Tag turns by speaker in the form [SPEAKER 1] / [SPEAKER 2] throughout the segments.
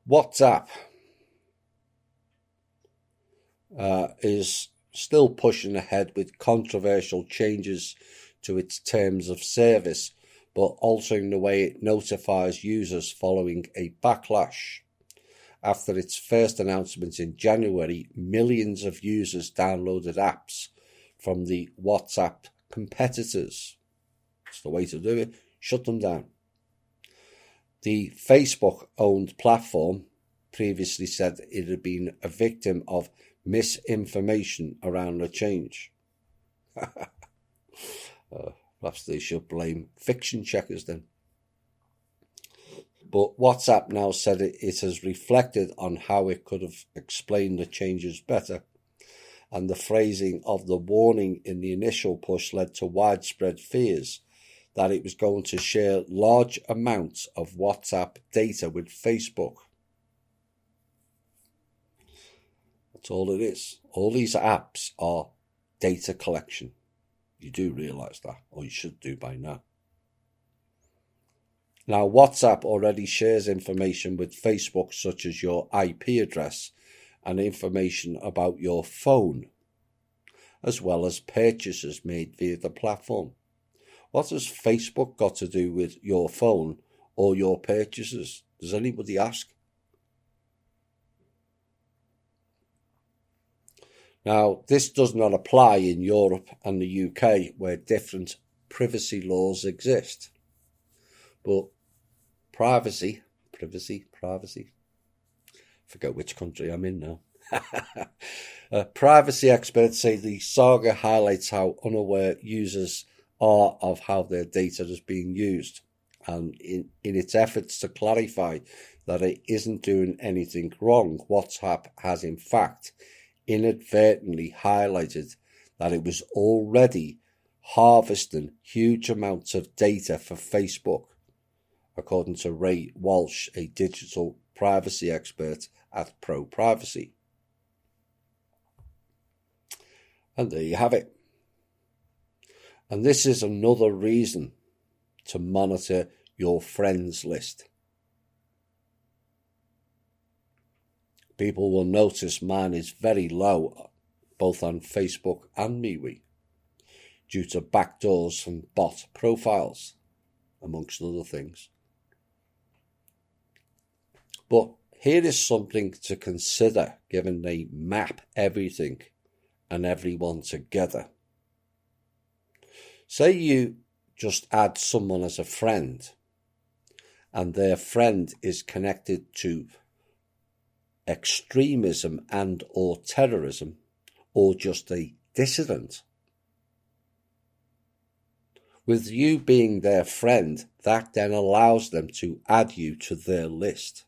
[SPEAKER 1] WhatsApp is still pushing ahead with controversial changes to its terms of service, but altering the way it notifies users following a backlash. After its first announcement in January, millions of users downloaded apps from the WhatsApp competitors. It's the way to do it. Shut them down. The Facebook-owned platform previously said it had been a victim of misinformation around the change. Perhaps they should blame fiction checkers then. But WhatsApp now said it has reflected on how it could have explained the changes better, and the phrasing of the warning in the initial push led to widespread fears that it was going to share large amounts of WhatsApp data with Facebook. That's all it is. All these apps are data collection. You do realise that, or you should do by now. Now, WhatsApp already shares information with Facebook, such as your IP address and information about your phone, as well as purchases made via the platform. What has Facebook got to do with your phone or your purchases? Does anybody ask? Now, this does not apply in Europe and the UK, where different privacy laws exist. But privacy, forget which country I'm in now. Privacy experts say the saga highlights how unaware users are of how their data is being used, and in its efforts to clarify that it isn't doing anything wrong, WhatsApp has in fact inadvertently highlighted that it was already harvesting huge amounts of data for Facebook, according to Ray Walsh, a digital privacy expert at ProPrivacy. And there you have it. And this is another reason to monitor your friends list. People will notice mine is very low, both on Facebook and MeWe, due to backdoors from bot profiles, amongst other things. But here is something to consider, given they map everything and everyone together. Say you just add someone as a friend, and their friend is connected to extremism and or terrorism, or just a dissident. With you being their friend, that then allows them to add you to their list,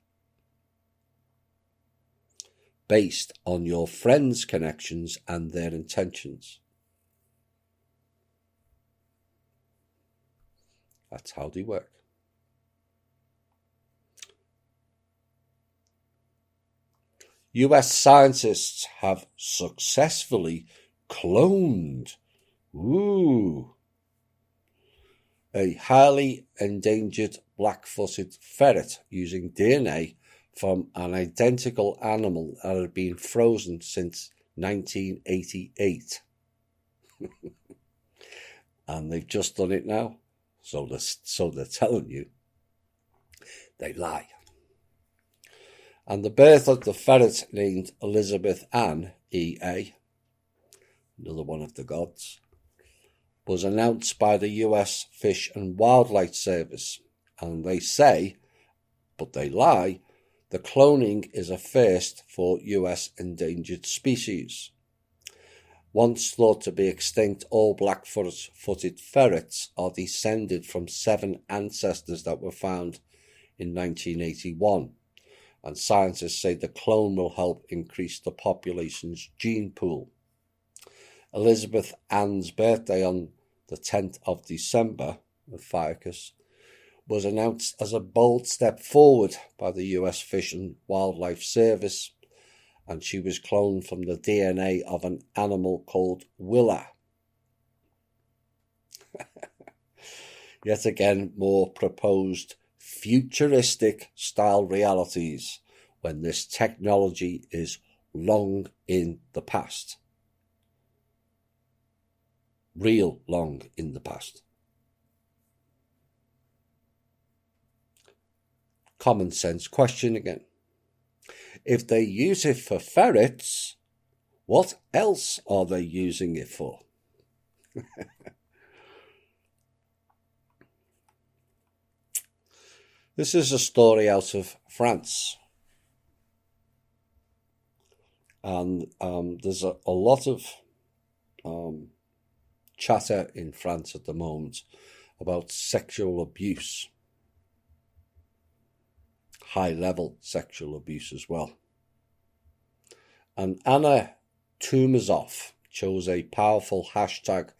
[SPEAKER 1] based on your friends' connections and their intentions. That's how they work. US scientists have successfully cloned a highly endangered black-footed ferret using DNA from an identical animal that had been frozen since 1988. And they've just done it now. So they're telling you. They lie. And the birth of the ferret, named Elizabeth Ann, E.A., another one of the gods, was announced by the US Fish and Wildlife Service. And they say, but they lie, the cloning is a first for US endangered species. Once thought to be extinct, all black-footed ferrets are descended from 7 ancestors that were found in 1981. And scientists say the clone will help increase the population's gene pool. Elizabeth Ann's birthday on the 10th of December, of Ficus, was announced as a bold step forward by the US Fish and Wildlife Service, and she was cloned from the DNA of an animal called Willa. Yet again, more proposed futuristic style realities when this technology is long in the past. Real long in the past. Common sense question again. If they use it for ferrets, what else are they using it for? This is a story out of France. And there's a lot of chatter in France at the moment about sexual abuse. High-level sexual abuse as well. And Anna Toumazov chose a powerful hashtag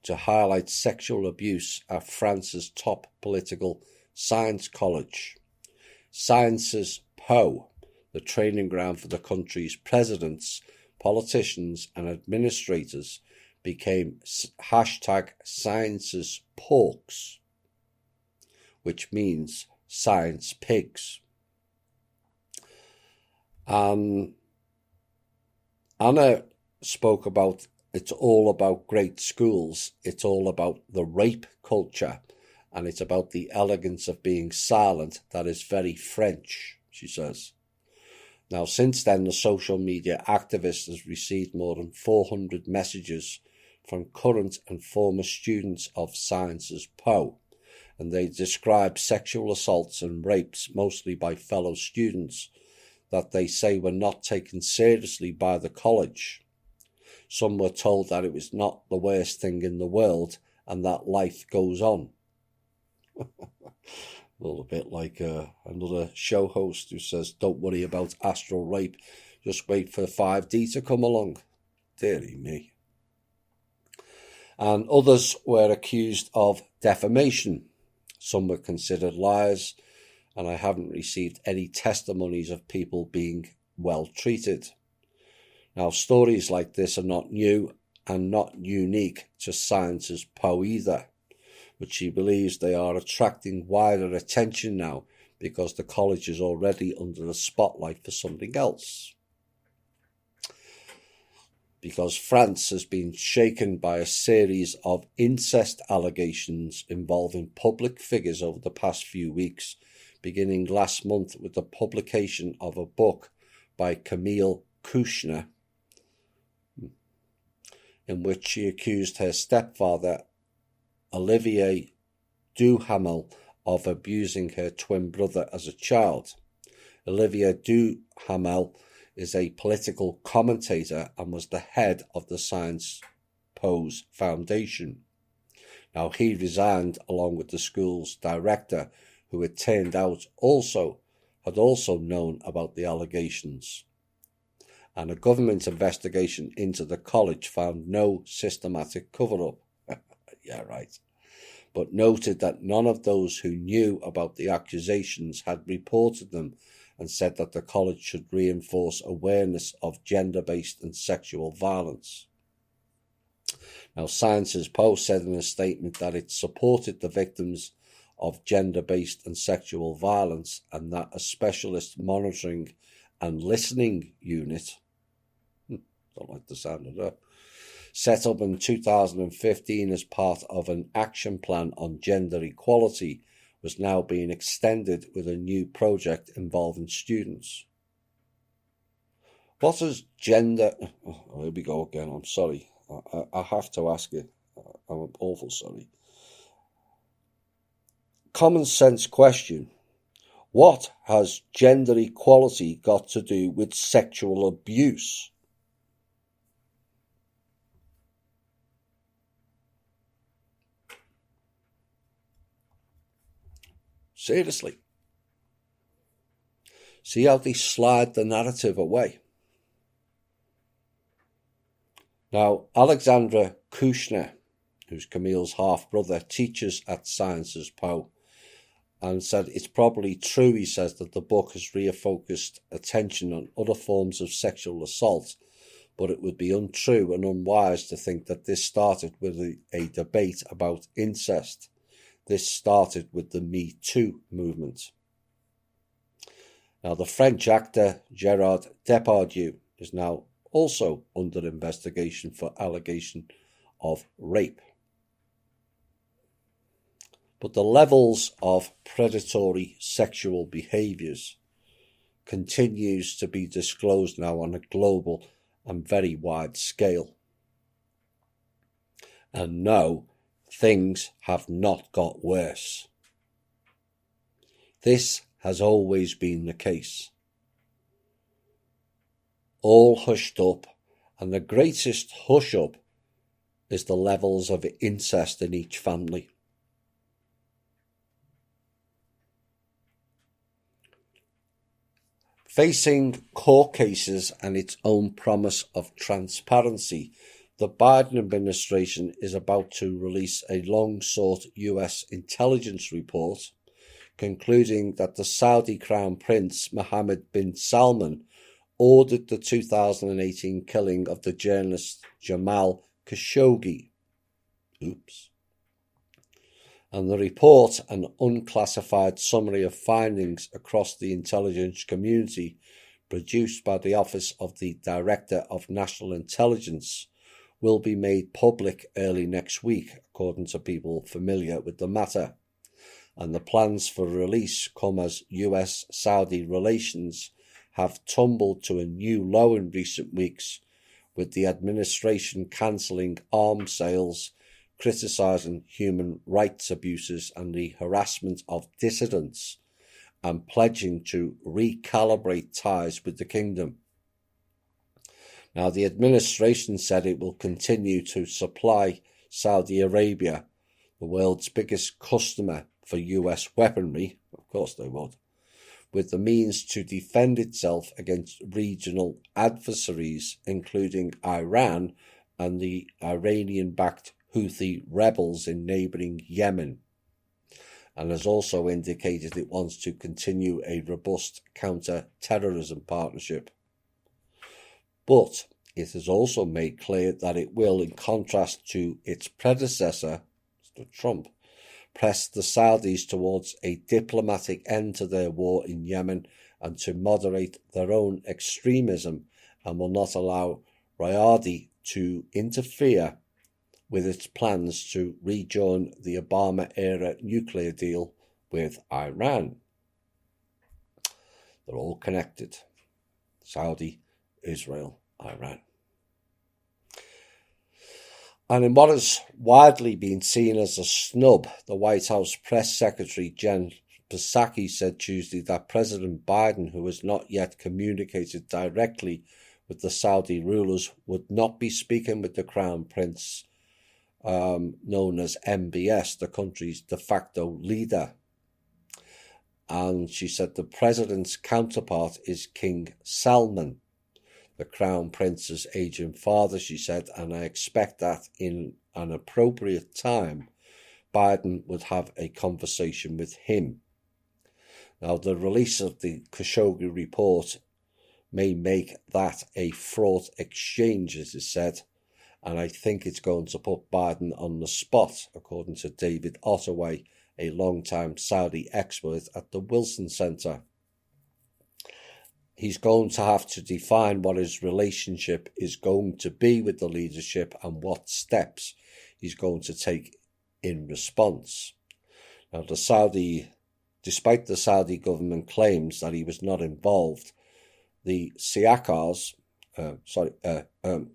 [SPEAKER 1] to highlight sexual abuse at France's top political science college. Sciences Po, the training ground for the country's presidents, politicians and administrators, became hashtag Sciences Porks, which means science pigs. Anna spoke about it's all about great schools, it's all about the rape culture, and it's about the elegance of being silent that is very French, she says. Now, since then, the social media activist has received more than 400 messages from current and former students of Sciences Po, and they describe sexual assaults and rapes, mostly by fellow students, that they say were not taken seriously by the college. Some were told that it was not the worst thing in the world and that life goes on. A little bit like another show host who says, don't worry about astral rape, just wait for 5D to come along. Dearie me. And others were accused of defamation. Some were considered liars, and I haven't received any testimonies of people being well treated. Now, stories like this are not new and not unique to Sciences Po either, but she believes they are attracting wider attention now because the college is already under the spotlight for something else. Because France has been shaken by a series of incest allegations involving public figures over the past few weeks, beginning last month with the publication of a book by Camille Kouchner, in which she accused her stepfather, Olivier Duhamel, of abusing her twin brother as a child. Olivier Duhamel is a political commentator and was the head of the Sciences Po Foundation. Now, he resigned along with the school's director, who it turned out had also known about the allegations. And a government investigation into the college found no systematic cover-up. Yeah, right. But noted that none of those who knew about the accusations had reported them, and said that the college should reinforce awareness of gender-based and sexual violence. Now, Sciences Po said in a statement that it supported the victims of gender-based and sexual violence, and that a specialist monitoring and listening unit, don't like the sound of that, set up in 2015 as part of an action plan on gender equality, was now being extended with a new project involving students. What is gender... Oh, here we go again, I'm sorry. I have to ask you. I'm awful sorry. Common sense question. What has gender equality got to do with sexual abuse? Seriously. See how they slide the narrative away. Now, Alexandra Kouchner, who's Camille's half-brother, teaches at Sciences Po, and said it's probably true, he says, that the book has refocused attention on other forms of sexual assault, but it would be untrue and unwise to think that this started with a debate about incest. This started with the Me Too movement. Now, the French actor Gerard Depardieu is now also under investigation for allegation of rape. But the levels of predatory sexual behaviours continues to be disclosed now on a global and very wide scale. And no, things have not got worse. This has always been the case. All hushed up, and the greatest hush up is the levels of incest in each family. Facing court cases and its own promise of transparency, the Biden administration is about to release a long-sought US intelligence report concluding that the Saudi Crown Prince Mohammed bin Salman ordered the 2018 killing of the journalist Jamal Khashoggi. And the report, an unclassified summary of findings across the intelligence community produced by the Office of the Director of National Intelligence, will be made public early next week, according to people familiar with the matter. And the plans for release come as US-Saudi relations have tumbled to a new low in recent weeks, with the administration cancelling arms sales, criticising human rights abuses and the harassment of dissidents, and pledging to recalibrate ties with the kingdom. Now, the administration said it will continue to supply Saudi Arabia, the world's biggest customer for US weaponry, of course they would, with the means to defend itself against regional adversaries, including Iran and the Iranian-backed Houthi rebels in neighbouring Yemen, and has also indicated it wants to continue a robust counter-terrorism partnership. But it has also made clear that it will, in contrast to its predecessor, Mr. Trump, press the Saudis towards a diplomatic end to their war in Yemen and to moderate their own extremism, and will not allow Riyadh to interfere with its plans to rejoin the Obama-era nuclear deal with Iran. They're all connected. Saudi, Israel, Iran. And in what has widely been seen as a snub, the White House press secretary Jen Psaki said Tuesday that President Biden, who has not yet communicated directly with the Saudi rulers, would not be speaking with the Crown Prince, known as MBS, the country's de facto leader. And she said the president's counterpart is King Salman, the Crown Prince's aging father, she said, and I expect that in an appropriate time, Biden would have a conversation with him. Now, the release of the Khashoggi report may make that a fraught exchange, as is said, and I think it's going to put Biden on the spot, according to David Ottaway, a long-time Saudi expert at the Wilson Center. He's going to have to define what his relationship is going to be with the leadership and what steps he's going to take in response. Now, despite the Saudi government claims that he was not involved, the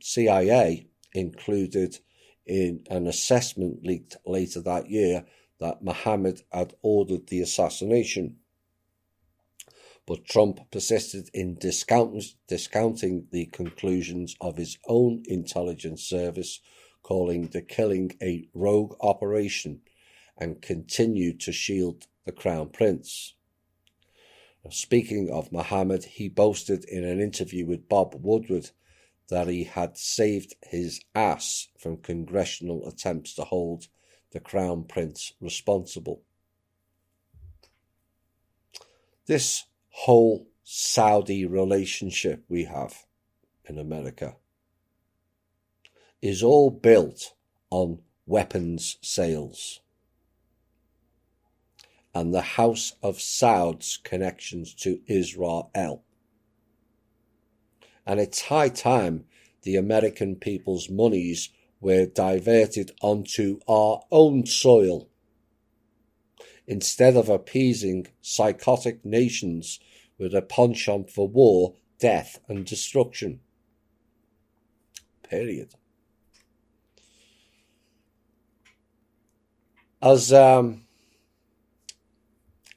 [SPEAKER 1] CIA included in an assessment leaked later that year that Mohammed had ordered the assassination. But Trump persisted in discounting the conclusions of his own intelligence service, calling the killing a rogue operation, and continued to shield the Crown Prince. Now, speaking of Mohammed, he boasted in an interview with Bob Woodward that he had saved his ass from congressional attempts to hold the Crown Prince responsible. This whole Saudi relationship we have in America is all built on weapons sales. and the House of Saud's connections to Israel. And it's high time the American people's monies were diverted onto our own soil, instead of appeasing psychotic nations with a penchant for war, death and destruction. Period. As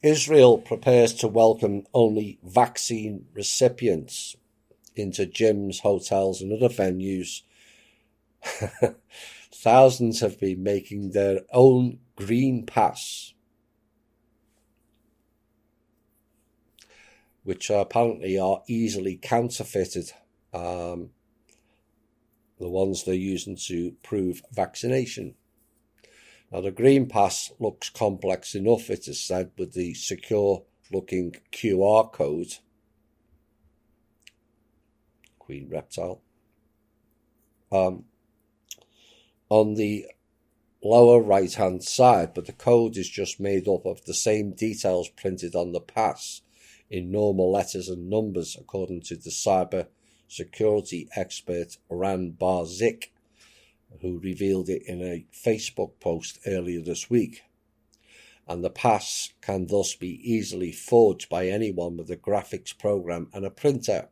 [SPEAKER 1] Israel prepares to welcome only vaccine recipients into gyms, hotels and other venues, thousands have been making their own green pass, which apparently are easily counterfeited, the ones they're using to prove vaccination. Now, the Green Pass looks complex enough, it is said, with the secure-looking QR code. Queen Reptile. On the lower right-hand side, but the code is just made up of the same details printed on the pass in normal letters and numbers, according to the cyber security expert Ran Bar-Zik, who revealed it in a Facebook post earlier this week. And the pass can thus be easily forged by anyone with a graphics program and a printer.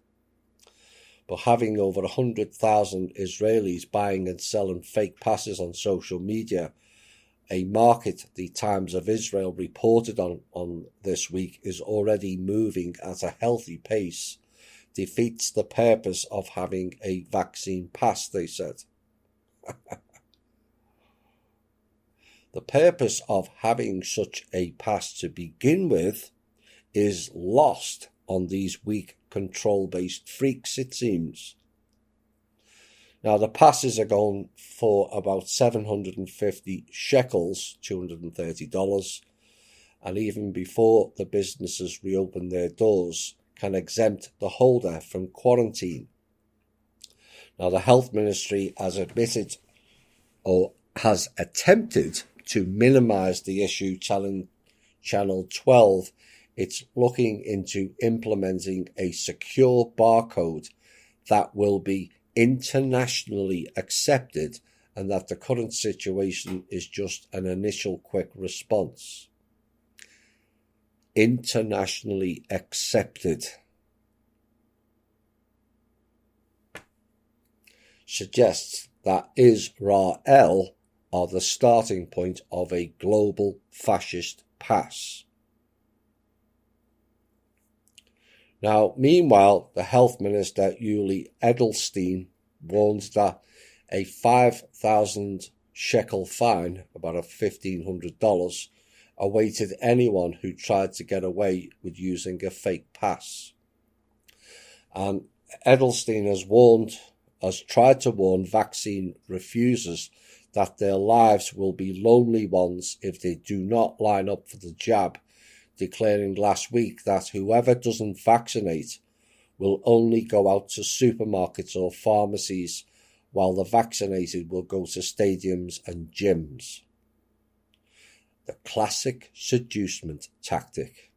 [SPEAKER 1] But having over 100,000 Israelis buying and selling fake passes on social media, a market the Times of Israel reported on this week is already moving at a healthy pace, defeats the purpose of having a vaccine pass, they said. The purpose of having such a pass to begin with is lost on these weak control-based freaks, it seems. Now, the passes are going for about 750 shekels, $230, and even before the businesses reopen their doors, can exempt the holder from quarantine. Now, the Health Ministry has admitted or has attempted to minimise the issue, telling Channel 12 it's looking into implementing a secure barcode that will be internationally accepted, and that the current situation is just an initial quick response. Internationally accepted suggests that Israel are the starting point of a global fascist pass. Now, meanwhile, the Health Minister, Yuli Edelstein, warned that a 5,000 shekel fine, about $1,500, awaited anyone who tried to get away with using a fake pass. And Edelstein has tried to warn vaccine refusers that their lives will be lonely ones if they do not line up for the jab, declaring last week that whoever doesn't vaccinate will only go out to supermarkets or pharmacies, while the vaccinated will go to stadiums and gyms. The classic seducement tactic,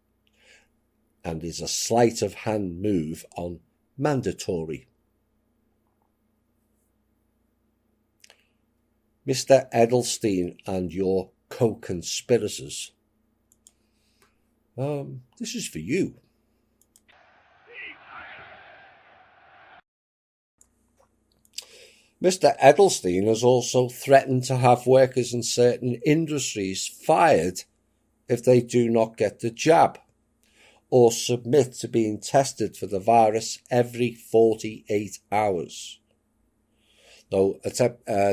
[SPEAKER 1] and is a sleight of hand move on mandatory. Mr. Edelstein and your co-conspirators, this is for you. Mr. Edelstein has also threatened to have workers in certain industries fired if they do not get the jab or submit to being tested for the virus every 48 hours. Though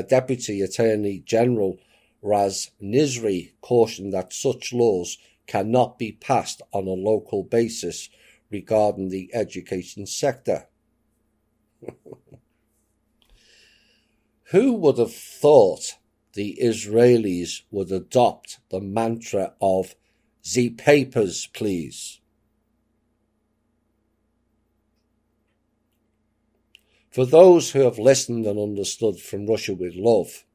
[SPEAKER 1] Deputy Attorney General Raz Nizri cautioned that such laws cannot be passed on a local basis regarding the education sector. Who would have thought the Israelis would adopt the mantra of "the papers, please"? For those who have listened and understood From Russia with Love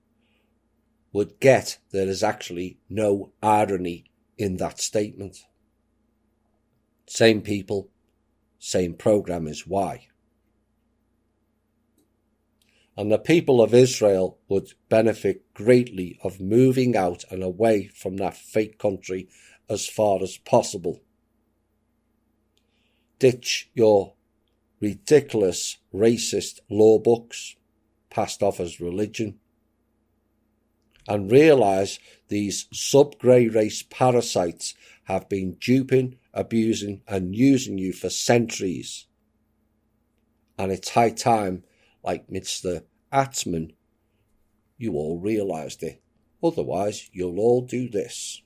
[SPEAKER 1] would get there is actually no irony in that statement. Same people, same program is why. And the people of Israel would benefit greatly of moving out and away from that fake country as far as possible. Ditch your ridiculous racist law books passed off as religion, and realise these sub-grey race parasites have been duping, abusing and using you for centuries. And it's high time, like Mr. Atzman, you all realised it. Otherwise, you'll all do this.